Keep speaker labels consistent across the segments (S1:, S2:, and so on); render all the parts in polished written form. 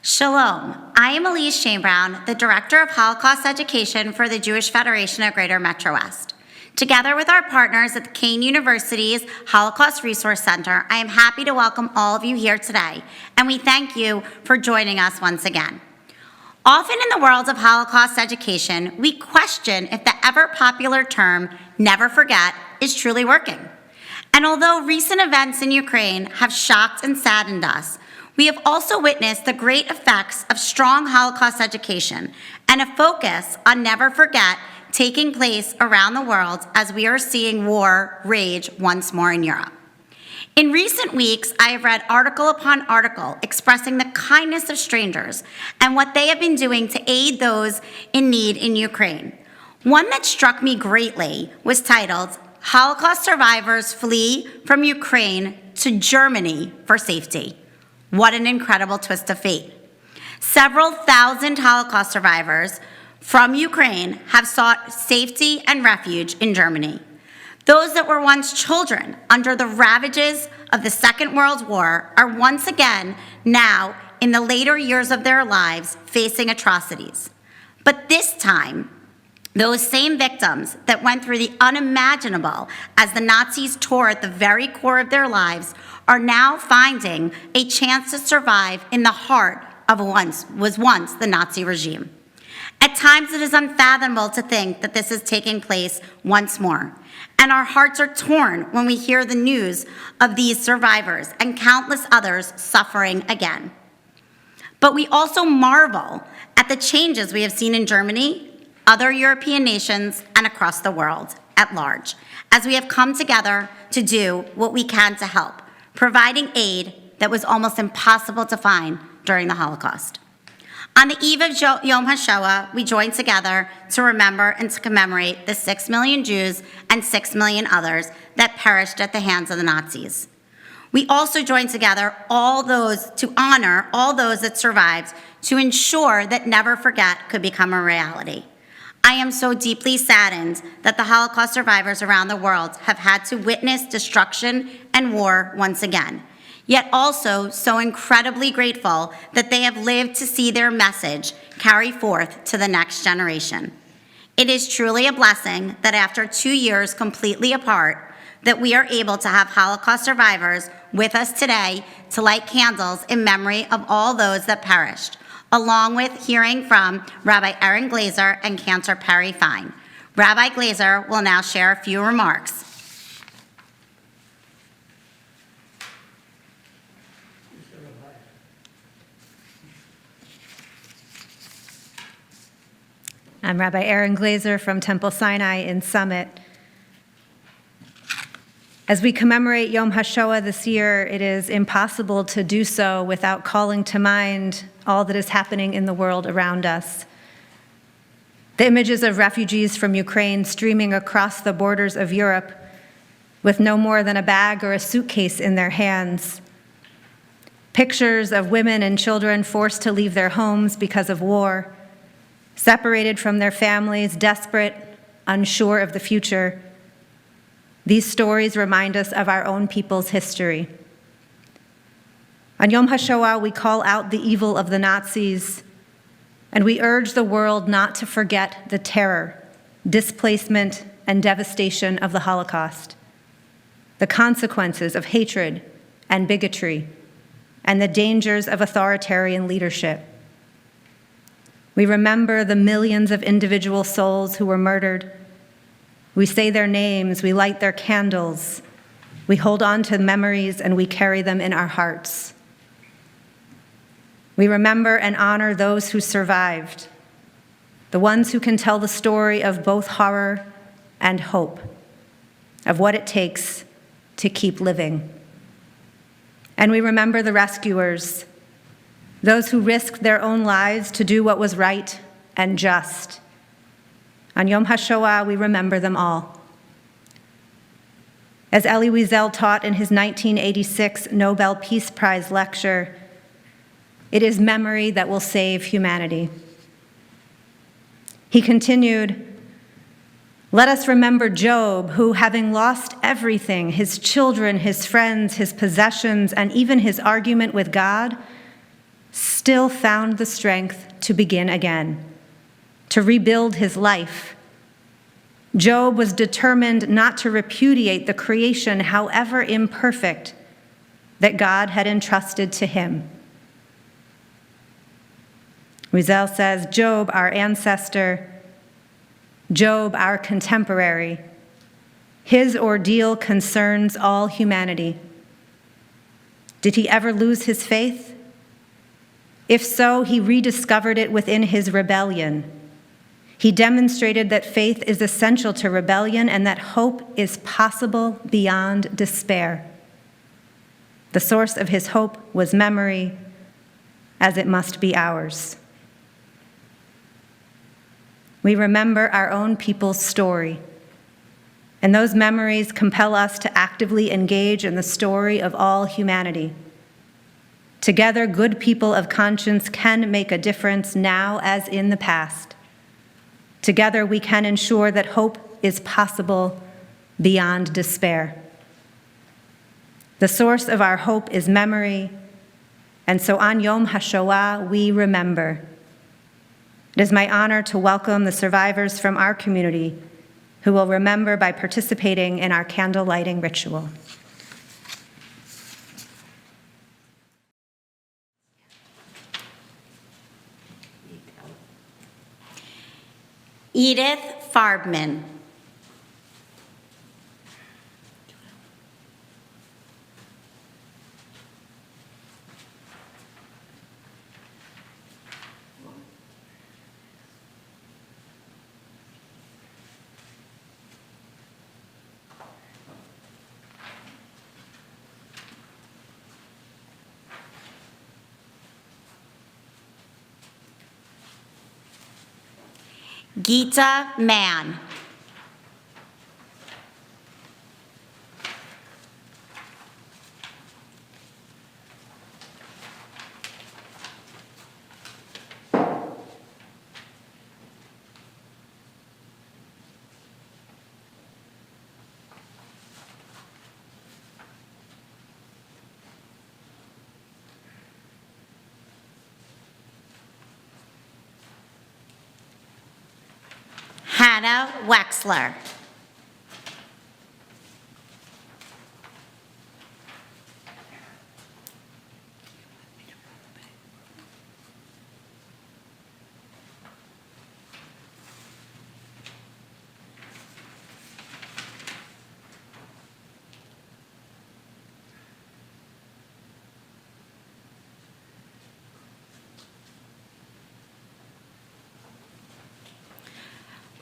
S1: Shalom. I am Elise Shainbrown, the Director of Holocaust Education for the Jewish Federation of Greater Metro West. Together with our partners at the Kean University's Holocaust Resource Center, I am happy to welcome all of you here today, and we thank you for joining us once again. Often in the world of Holocaust education, we question if the ever-popular term, never forget, is truly working. And although recent events in Ukraine have shocked and saddened us, we have also witnessed the great effects of strong Holocaust education and a focus on never forget taking place around the world as we are seeing war rage once more in Europe. In recent weeks, I have read article upon article expressing the kindness of strangers and what they have been doing to aid those in need in Ukraine. One that struck me greatly was titled, "Holocaust Survivors Flee from Ukraine to Germany for Safety." What an incredible twist of fate. Several thousand Holocaust survivors from Ukraine have sought safety and refuge in Germany. Those that were once children under the ravages of the Second World War are once again now in the later years of their lives facing atrocities. But this time, those same victims that went through the unimaginable as the Nazis tore at the very core of their lives are now finding a chance to survive in the heart of what was once the Nazi regime. At times, it is unfathomable to think that this is taking place once more, and our hearts are torn when we hear the news of these survivors and countless others suffering again. But we also marvel at the changes we have seen in Germany, other European nations, and across the world at large, as we have come together to do what we can to help, providing aid that was almost impossible to find during the Holocaust. On the eve of Yom HaShoah, we joined together to remember and to commemorate the 6 million Jews and 6 million others that perished at the hands of the Nazis. We also joined together to honor all those that survived to ensure that never forget could become a reality. I am so deeply saddened that the Holocaust survivors around the world have had to witness destruction and war once again, yet also so incredibly grateful that they have lived to see their message carry forth to the next generation. It is truly a blessing that after 2 years completely apart, that we are able to have Holocaust survivors with us today to light candles in memory of all those that perished, along with hearing from Rabbi Aaron Glazer and Cantor Perry Fine. Rabbi Glazer will now share a few remarks.
S2: I'm Rabbi Aaron Glazer from Temple Sinai in Summit. As we commemorate Yom HaShoah this year, it is impossible to do so without calling to mind all that is happening in the world around us. The images of refugees from Ukraine streaming across the borders of Europe with no more than a bag or a suitcase in their hands. Pictures of women and children forced to leave their homes because of war, separated from their families, desperate, unsure of the future. These stories remind us of our own people's history. On Yom HaShoah, we call out the evil of the Nazis, and we urge the world not to forget the terror, displacement, and devastation of the Holocaust, the consequences of hatred and bigotry, and the dangers of authoritarian leadership. We remember the millions of individual souls who were murdered. We say their names, we light their candles, we hold on to memories, and we carry them in our hearts. We remember and honor those who survived, the ones who can tell the story of both horror and hope, of what it takes to keep living. And we remember the rescuers, those who risked their own lives to do what was right and just. On Yom HaShoah, we remember them all. As Elie Wiesel taught in his 1986 Nobel Peace Prize lecture, it is memory that will save humanity. He continued, "Let us remember Job, who, having lost everything, his children, his friends, his possessions, and even his argument with God, still found the strength to begin again, to rebuild his life. Job was determined not to repudiate the creation, however imperfect, that God had entrusted to him. Wiesel says, Job, our ancestor, Job, our contemporary, his ordeal concerns all humanity. Did he ever lose his faith? If so, he rediscovered it within his rebellion. He demonstrated that faith is essential to rebellion and that hope is possible beyond despair. The source of his hope was memory, as it must be ours. We remember our own people's story, and those memories compel us to actively engage in the story of all humanity. Together, good people of conscience can make a difference now as in the past. Together, we can ensure that hope is possible beyond despair. The source of our hope is memory, and so on Yom HaShoah, we remember. It is my honor to welcome the survivors from our community who will remember by participating in our candle lighting ritual.
S1: Edith Farbman. Geeta Mann. Hannah Wexler.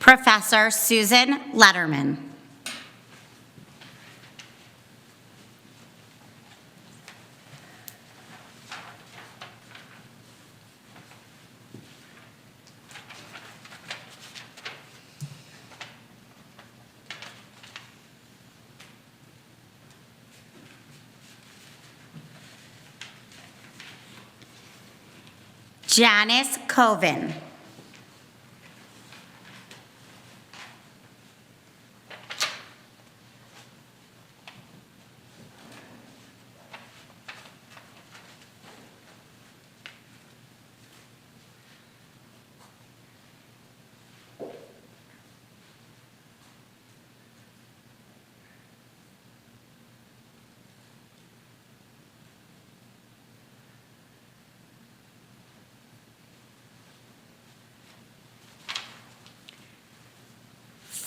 S1: Professor Susan Letterman. Janice Coven.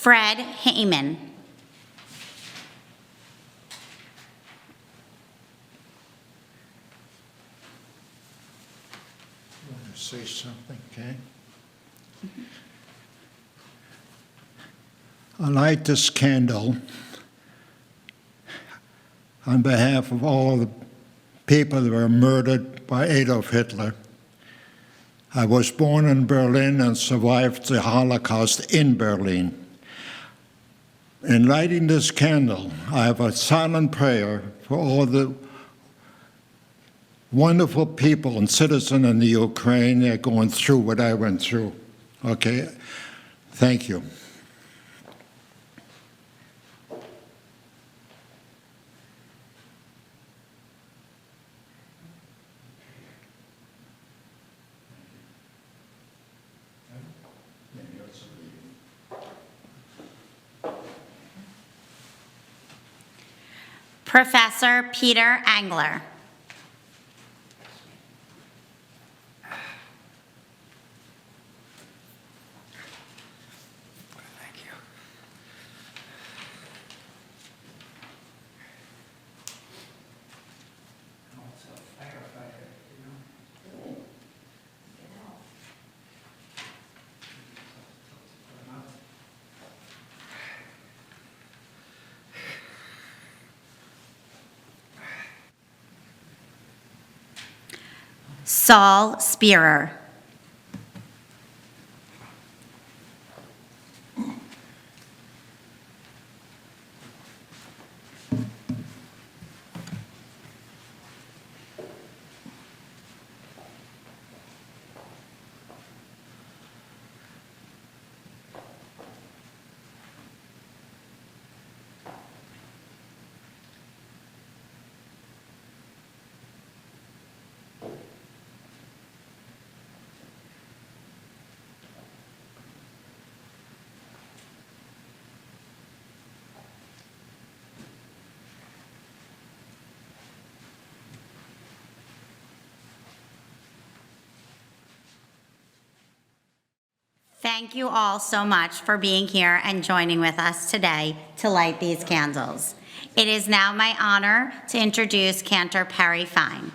S1: Fred Heyman.
S3: Want to say something, okay? I light this candle on behalf of all the people that were murdered by Adolf Hitler. I was born in Berlin and survived the Holocaust in Berlin. In lighting this candle, I have a silent prayer for all the wonderful people and citizens in the Ukraine that are going through what I went through. Okay? Thank you.
S1: Professor Peter Angler.
S4: Thank you.
S1: Saul Spearer. Thank you all so much for being here and joining with us today to light these candles. It is now my honor to introduce Cantor Perry Fine.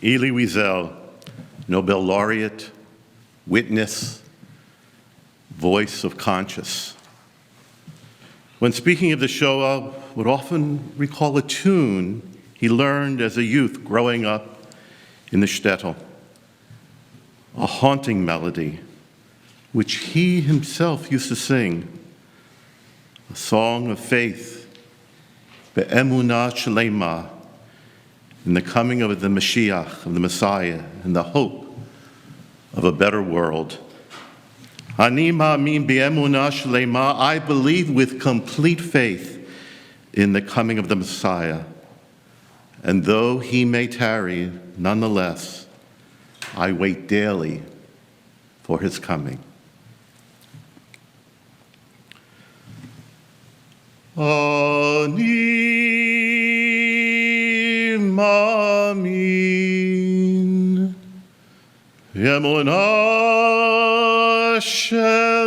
S5: Elie Wiesel, Nobel laureate, witness, voice of conscience. When speaking of the Shoah, would often recall a tune he learned as a youth growing up in the shtetl, a haunting melody which he himself used to sing, a song of faith, be'emunah shlema, in the coming of the Mashiach, of the Messiah, and the hope of a better world. Ani ma'amin be'emunah shlema, I believe with complete faith in the coming of the Messiah. And though he may tarry, nonetheless, I wait daily for his coming. Ani ma'amin be'emunah shlema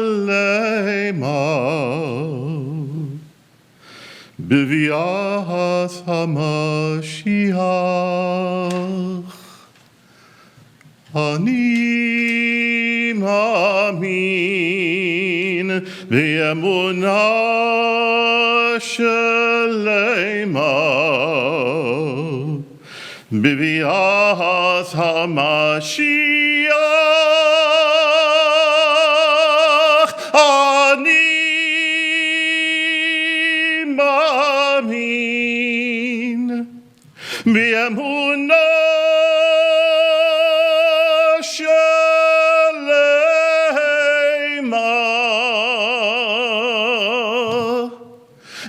S5: b'vias HaMashiach. Ani ma'amin be'emunah shlema b'vias HaMashiach. Ani ma'amin be'emunah shlema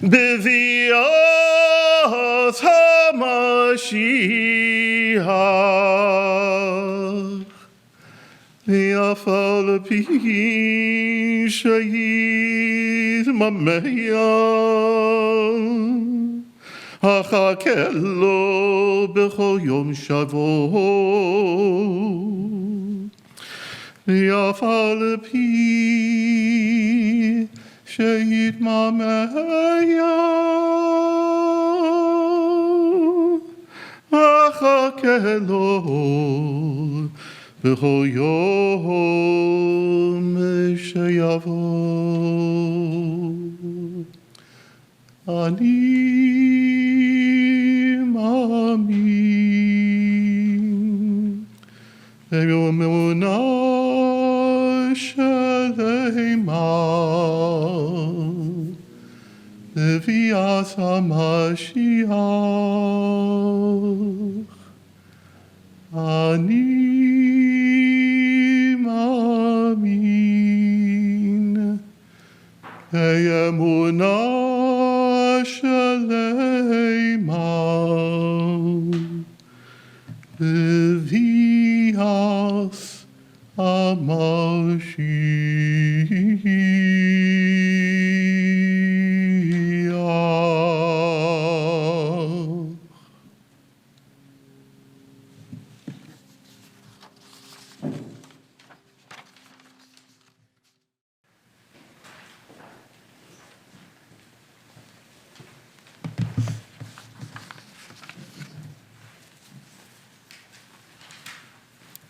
S5: b'vias HaMashiach. Ve'afal pi shayit mameya achake lo b'chol yom shavot. Ve'afal pi shayit mameya achake lo b'chol yom sheyavot. Ani ma'amin be'emunah shlema b'vias HaMashiach. Ani ma'amin be'emunah shlema b'vias Mashiach.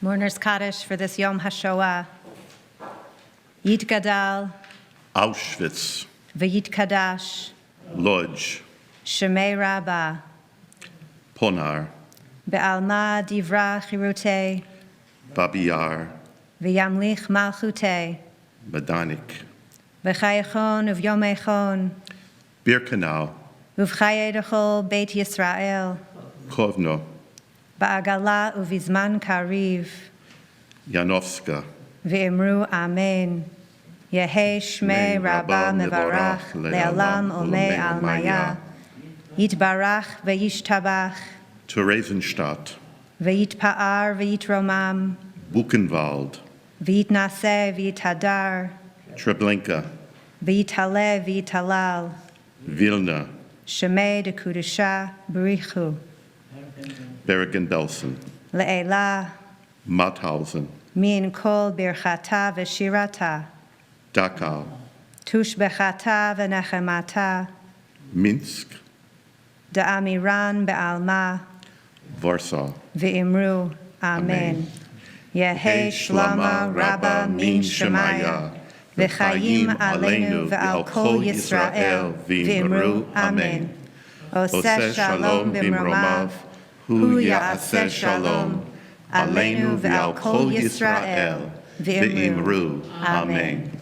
S2: Mourners Kaddish for this Yom HaShoah. Yitgadal,
S5: Auschwitz,
S2: V'yitkadash,
S5: Lodz,
S2: Shemei Rabbah,
S5: Ponar,
S2: Be'alma Divra Chirute,
S5: Babi Yar,
S2: V'yamlich Malchute,
S5: Madanik,
S2: V'chayechon Uv'yomechon,
S5: Birkenau,
S2: Uv'chayedechol Beit Yisrael,
S5: Kovno,
S2: Ba'agala Uvizman Kariv,
S5: Yanovska,
S2: V'imru Amen. Yehei Shmei Rabbah Mevarach, Le'alam Omei Almaya, Yitbarach V'yishtabach,
S5: Theresienstadt,
S2: V'yitpa'ar V'yitromam,
S5: Buchenwald,
S2: V'yitnaseh V'yitadar,
S5: Treblinka,
S2: V'yitaleh V'yitalal,
S5: Vilna,
S2: Shemei de Kudusha B'richu,
S5: Bergen-Belsen,
S2: Le'elah,
S5: Mauthausen,
S2: Min Kol Birchata V'shirata,
S5: Dachau,
S2: Tushbechata V'nechemata,
S5: Minsk,
S2: Da'amiran Be'alma,
S5: Warsaw,
S2: V'imru Amen. Yehei Shlama Rabba Min Shemaya, V'chayim Aleinu V'al Kol Yisrael, V'imru Amen. Oseh Shalom B'mromav, Hu Ya'aseh Shalom, Aleinu V'al Kol Yisrael, V'imru Amen.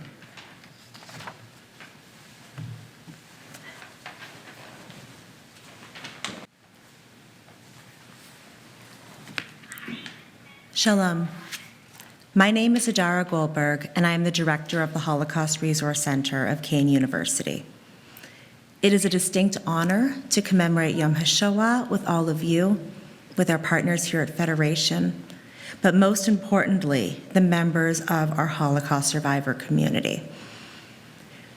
S4: Shalom. My name is Adara Goldberg, and I am the director of the Holocaust Resource Center of Kane University. It is a distinct honor to commemorate Yom HaShoah with all of you, with our partners here at Federation, but most importantly, the members of our Holocaust survivor community.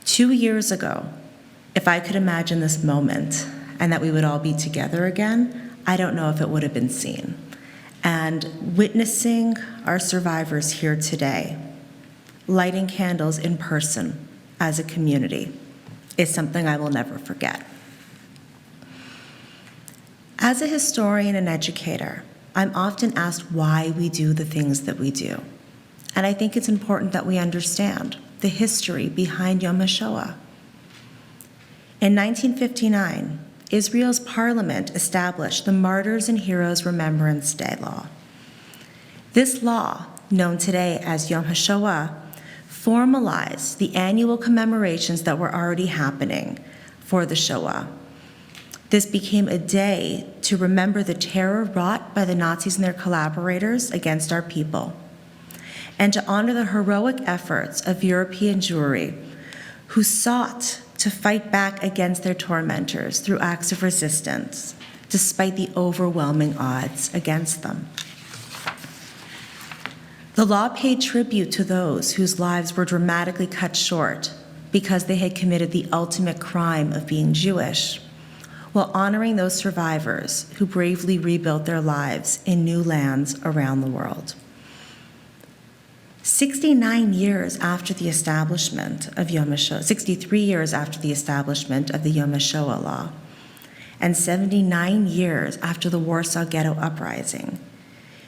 S4: 2 years ago, if I could imagine this moment and that we would all be together again, I don't know if it would have been seen. And witnessing our survivors here today, lighting candles in person as a community, is something I will never forget. As a historian and educator, I'm often asked why we do the things that we do. And I think it's important that we understand the history behind Yom HaShoah. In 1959, Israel's parliament established the Martyrs and Heroes Remembrance Day law. This law, known today as Yom HaShoah, formalized the annual commemorations that were already happening for the Shoah. This became a day to remember the terror wrought by the Nazis and their collaborators against our people, and to honor the heroic efforts of European Jewry who sought to fight back against their tormentors through acts of resistance, despite the overwhelming odds against them. The law paid tribute to those whose lives were dramatically cut short because they had committed the ultimate crime of being Jewish, while honoring those survivors who bravely rebuilt their lives in new lands around the world. 69 years after the establishment of Yom HaShoah, 63 years after the establishment of the Yom HaShoah law, and 79 years after the Warsaw Ghetto Uprising,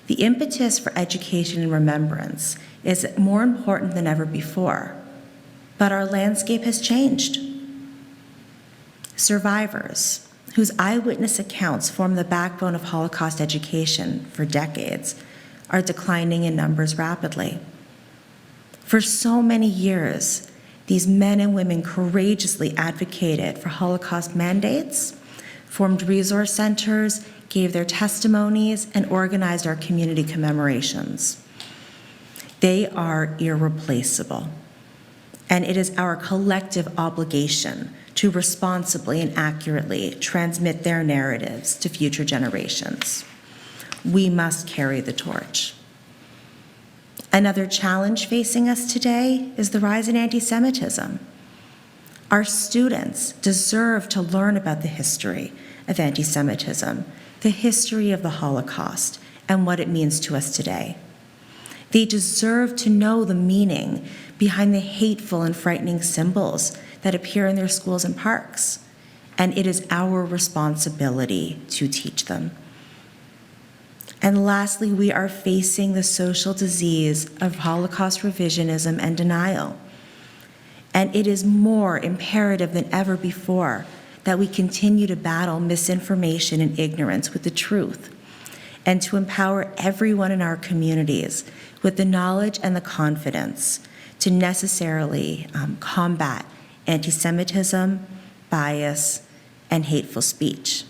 S4: the impetus for education and remembrance is more important than ever before. But our landscape has changed. Survivors, whose eyewitness accounts form the backbone of Holocaust education for decades, are declining in numbers rapidly. For so many years, these men and women courageously advocated for Holocaust mandates, formed resource centers, gave their testimonies, and organized our community commemorations. They are irreplaceable, and it is our collective obligation to responsibly and accurately transmit their narratives to future generations. We must carry the torch. Another challenge facing us today is the rise in anti-Semitism. Our students deserve to learn about the history of anti-Semitism, the history of the Holocaust, and what it means to us today. They deserve to know the meaning behind the hateful and frightening symbols that appear in their schools and parks, and it is our responsibility to teach them. And lastly, we are facing the social disease of Holocaust revisionism and denial. And it is more imperative than ever before that we continue to battle misinformation and ignorance with the truth, and to empower everyone in our communities with the knowledge and the confidence to necessarily combat anti-Semitism, bias, and hateful speech.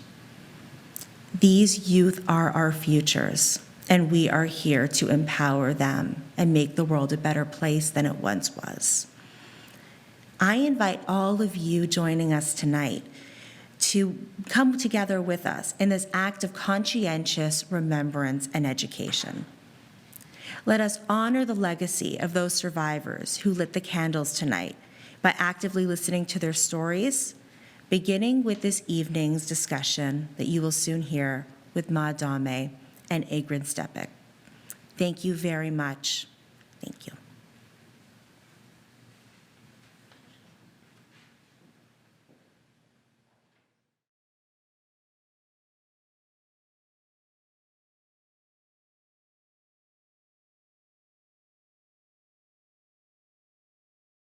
S4: These youth are our futures, and we are here to empower them and make the world a better place than it once was. I invite all of you joining us tonight to come together with us in this act of conscientious remembrance and education. Let us honor the legacy of those survivors who lit the candles tonight by actively listening to their stories, beginning with this evening's discussion that you will soon hear with Ma Dame and Agrin Stepik. Thank you very much. Thank you.